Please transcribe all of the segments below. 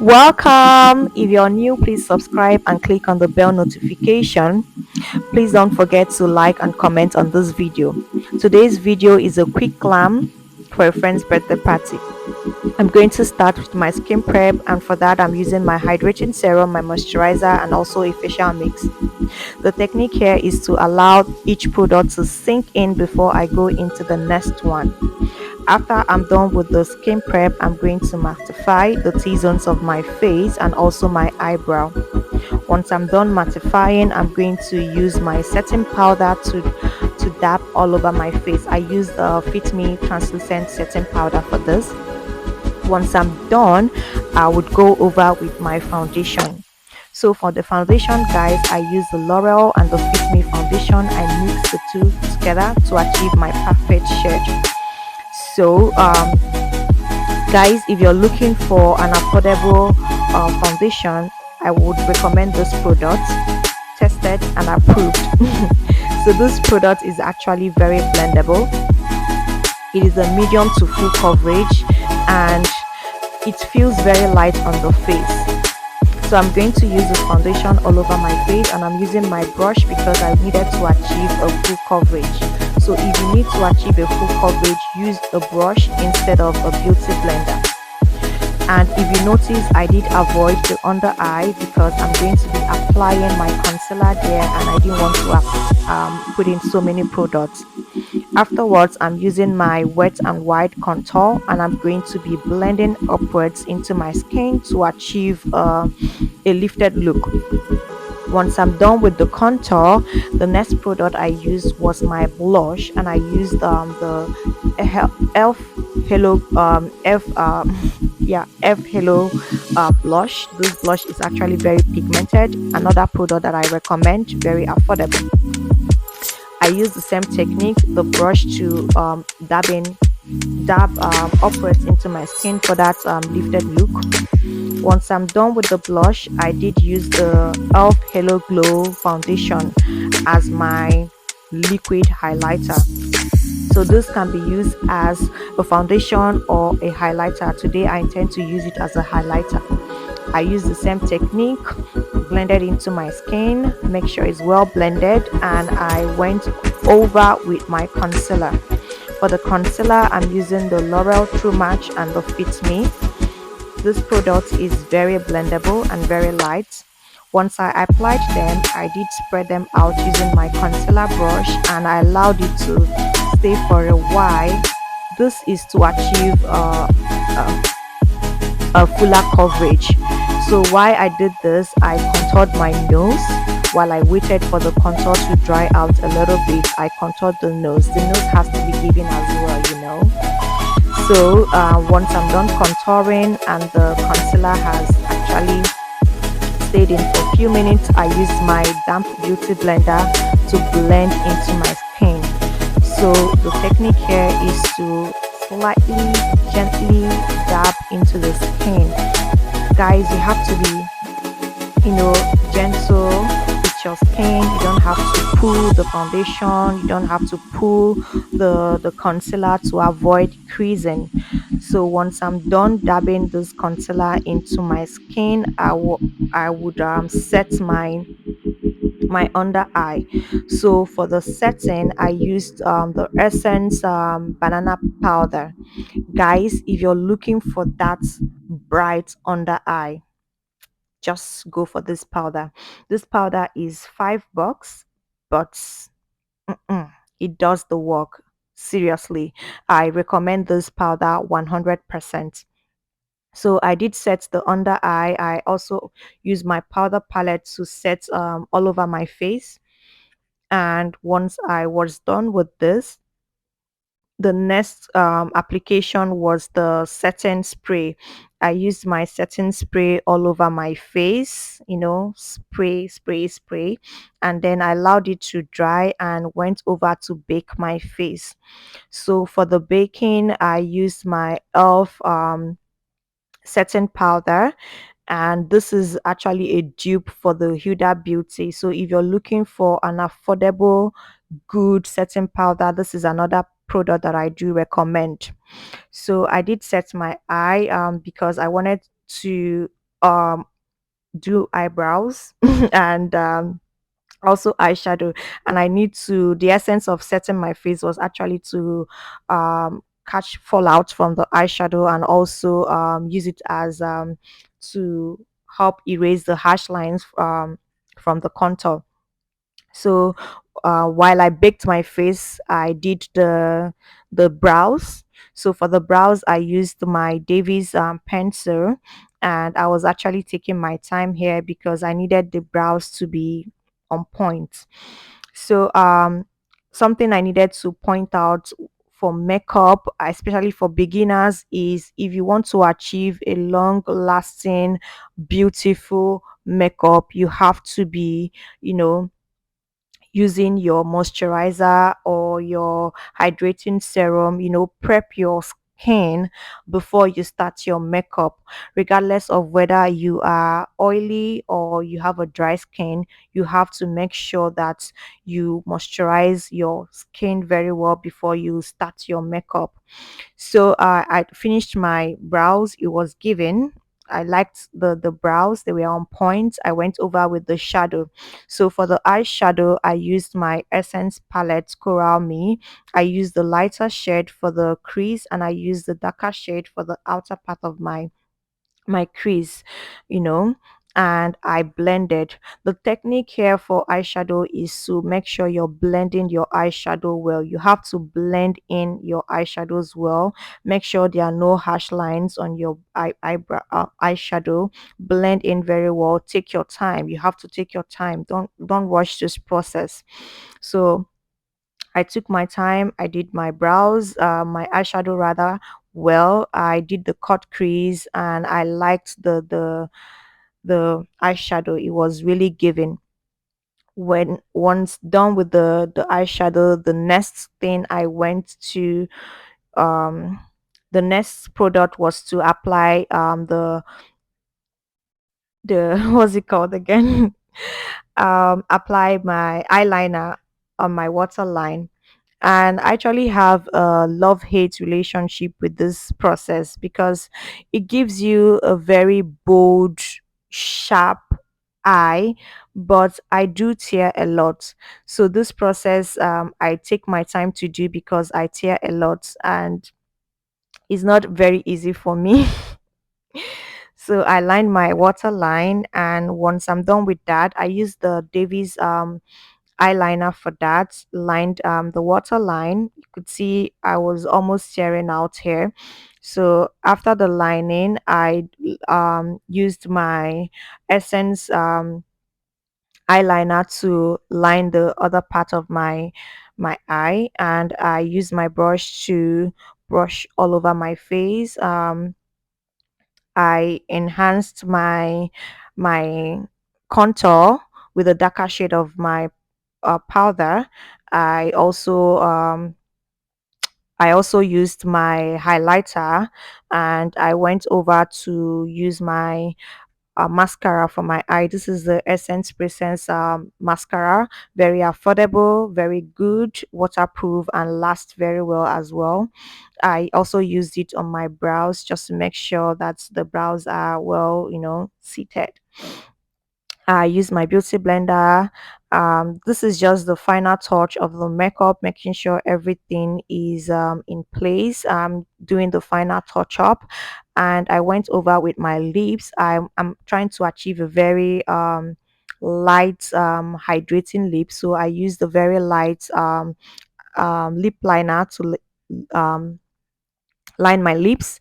Welcome! If you're new, please subscribe and click on the bell notification. Please don't forget to like and comment on this video. Today's video is a quick glam for a friend's birthday party. I'm going to start with my skin prep, and for that I'm using my hydrating serum, my moisturizer, and also a facial mix. The technique here is to allow each product to sink in before I go into the next one. After I'm done with the skin prep, I'm going to mattify the T-zones of my face and also my eyebrow. Once I'm done mattifying, I'm going to use my setting powder to dab all over my face. I use the Fit Me translucent setting powder for this. Once I'm done, I would go over with my foundation. So for the foundation, guys, I use the Loreal and the Fit Me foundation. I mix the two together to achieve my perfect shade. So guys, if you're looking for an affordable foundation, I would recommend this product, tested and approved. So this product is actually very blendable. It is a medium to full coverage and it feels very light on the face. So I'm going to use this foundation all over my face, and I'm using my brush because I needed to achieve a full coverage. So if you need to achieve a full coverage, use a brush instead of a beauty blender. And if you notice, I did avoid the under eye because I'm going to be applying my concealer there and I didn't want to put in so many products. Afterwards, I'm using my wet and wide contour and I'm going to be blending upwards into my skin to achieve a lifted look. Once I'm done with the contour, the next product I used was my blush, and I used the elf hello f yeah f hello blush. This blush is actually very pigmented, another product that I recommend, very affordable. I use the same technique, the brush to dab upwards into my skin for that lifted look. Once I'm done with the blush, I did use the elf Hello Glow foundation as my liquid highlighter. So this can be used as a foundation or a highlighter. Today I intend to use it as a highlighter. I use the same technique, blended into my skin, make sure it's well blended, and I went over with my concealer. For the concealer, I'm using the L'Oreal True Match and the Fit Me. This product is very blendable and very light. Once I applied them, I did spread them out using my concealer brush and I allowed it to stay for a while. This is to achieve a fuller coverage. So while I did this, I contoured my nose. While I waited for the contour to dry out a little bit, I contoured the nose. The nose has to be given as well, you know. So once I'm done contouring and the concealer has actually stayed in for a few minutes, I use my damp beauty blender to blend into my skin. So the technique here is to slightly gently dab into the skin. Guys, you have to be, gentle with your skin. You don't have to pull the foundation, you don't have to pull the concealer to avoid creasing. So once I'm done dabbing this concealer into my skin, I would set my under eye. So for the setting, I used the Essence banana powder. Guys, if you're looking for that bright under eye, just go for this powder. This powder is $5, but it does the work. Seriously, I recommend this powder 100%. So I did set the under eye. I also use my powder palette to set all over my face. And once I was done with this, the next application was the setting spray. I used my setting spray all over my face, spray, and then I allowed it to dry and went over to bake my face. So for the baking, I used my elf setting powder, and this is actually a dupe for the Huda Beauty. So if you're looking for an affordable good setting powder, this is another product that I do recommend. So I did set my eye because I wanted to um do eyebrows and also eyeshadow, and I need to the essence of setting my face was actually to catch fallout from the eyeshadow and also use it as to help erase the harsh lines from the contour. So while I baked my face, I did the brows. So for the brows, I used my Davies pencil, and I was actually taking my time here because I needed the brows to be on point. So something I needed to point out for makeup, especially for beginners, is if you want to achieve a long lasting beautiful makeup, you have to be, you know, using your moisturizer or your hydrating serum, prep your skin before you start your makeup. Regardless of whether you are oily or you have a dry skin, you have to make sure that you moisturize your skin very well before you start your makeup. So I finished my brows. It was given. I liked the brows. They were on point. I went over with the shadow. So for the eyeshadow, I used my Essence palette Coral Me. I used the lighter shade for the crease, and I used the darker shade for the outer part of my crease, you know, and I blended. The technique here for eyeshadow is to make sure you're blending your eyeshadow well. You have to blend in your eyeshadows well. Make sure there are no harsh lines on your eyeshadow. Blend in very well. Take your time. You have to take your time. Don't rush this process. So I took my time. I did my brows, my eyeshadow rather well. I did the cut crease, and I liked the eyeshadow. It was really giving. When once done with the eyeshadow, the next thing I went to um the next product was to apply the what's it called again? Apply my eyeliner on my waterline, and I actually have a love-hate relationship with this process because it gives you a very bold, sharp eye, but I do tear a lot. So this process, I take my time to do because I tear a lot, and it's not very easy for me. So I line my waterline, and once I'm done with that, I use the Davies eyeliner for that. Lined the waterline. You could see I was almost tearing out here. So after the lining, I used my Essence eyeliner to line the other part of my eye, and I use my brush to brush all over my face. I enhanced my contour with a darker shade of my powder. I also um, I also used my highlighter, and I went over to use my mascara for my eye. This is the Essence Presence mascara. Very affordable, very good, waterproof, and lasts very well as well. I also used it on my brows just to make sure that the brows are well, seated. I use my beauty blender. This is just the final touch of the makeup, making sure everything is in place. Doing the final touch up, and I went over with my lips. I'm trying to achieve a very light hydrating lip, so I use the very light lip liner to line my lips,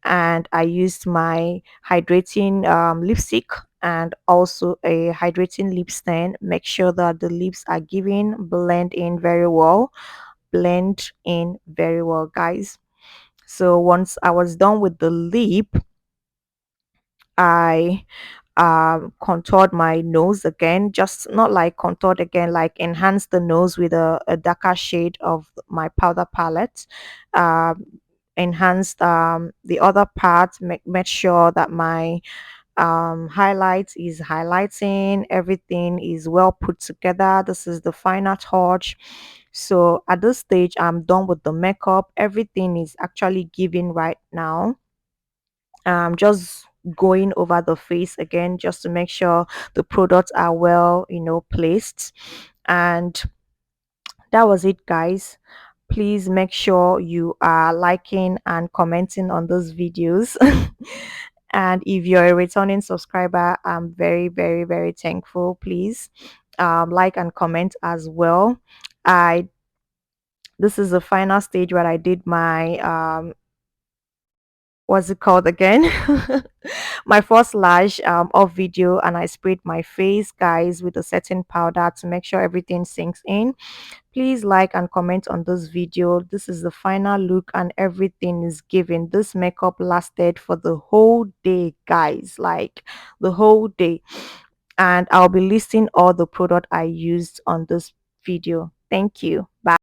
and I used my hydrating lipstick and also a hydrating lip stain. Make sure that the lips are giving blend in very well, blend in very well, guys. So once I was done with the lip, I contoured my nose again, just not like contoured again, like enhanced the nose with a darker shade of my powder palette. um, Enhanced the other part, make sure that my highlight is highlighting, everything is well put together. This is the final touch. So at this stage, I'm done with the makeup. Everything is actually giving right now. Just going over the face again, just to make sure the products are well, placed. And that was it, guys. Please make sure you are liking and commenting on those videos. And if you're a returning subscriber, I'm very, very, very thankful. Please like and comment as well. I This is the final stage where I did my what's it called again? My first lash off video, and I sprayed my face, guys, with a setting powder to make sure everything sinks in. Please like and comment on this video. This is the final look and everything is given. This makeup lasted for the whole day, guys, like the whole day. And I'll be listing all the product I used on this video. Thank you. Bye.